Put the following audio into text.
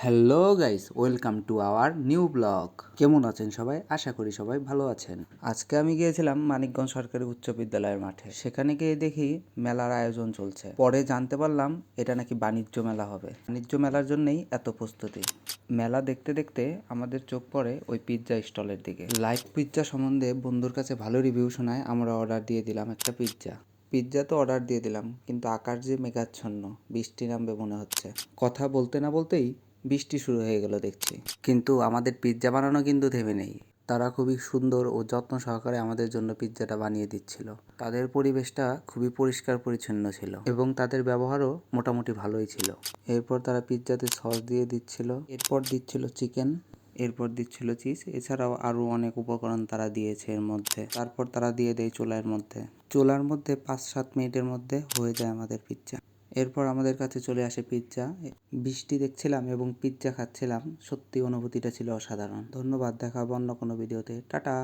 Hello guys, welcome to our new blog. কেমন আছেন সবাই? আশা করি সবাই ভালো আছেন। আজকে আমি গিয়েছিলাম মানিকগঞ্জ সরকারি উচ্চ বিদ্যালয়ের মাঠে। সেখানে গিয়ে দেখি মেলার আয়োজন চলছে। পরে জানতে পারলাম এটা নাকি বাণিজ্য মেলা হবে। বাণিজ্য মেলার জন্যই এত প্রস্তুতি। মেলা দেখতে দেখতে আমাদের চোখ পড়ে ওই পিৎজা স্টলের দিকে। লাইভ পিৎজা সম্বন্ধে বন্ধুর কাছে ভালো রিভিউ শোনায় আমরা অর্ডার দিয়ে দিলাম একটা পিৎজা তো অর্ডার দিয়ে দিলাম, কিন্তু আকাশ যে মেঘাচ্ছন্ন, বৃষ্টি নামবে মনে হচ্ছে। কথা বলতে না বলতেই বৃষ্টি শুরু হয়ে গেল দেখছি। কিন্তু আমাদের পিৎজা বানানো কিন্তু থেমে নেই। তারা খুবই সুন্দর ও যত্ন সহকারে আমাদের জন্য পিৎজাটা বানিয়ে দিচ্ছিল। তাদের পরিবেশটা খুবই পরিষ্কার পরিচ্ছন্ন ছিল এবং তাদের ব্যবহারও মোটামুটি ভালোই ছিল। এরপর তারা পিৎজাতে সস দিয়ে দিচ্ছিল, এরপর দিচ্ছিল চিকেন, এরপর দিচ্ছিল চিজ, এছাড়াও আরও অনেক উপকরণ তারা দিয়েছে এর মধ্যে। তারপর তারা দিয়ে দেয় চুলার মধ্যে 5-7 মিনিটের মধ্যে হয়ে যায় আমাদের পিৎজা। এরপর আমাদের কাছে চলে আসে পিৎজা। বৃষ্টি দেখছিলাম এবং পিৎজা খাচ্ছিলাম, সত্যি অনুভূতিটা ছিল অসাধারণ। ধন্যবাদ, দেখা হবে অন্য কোনো ভিডিওতে। টাটা।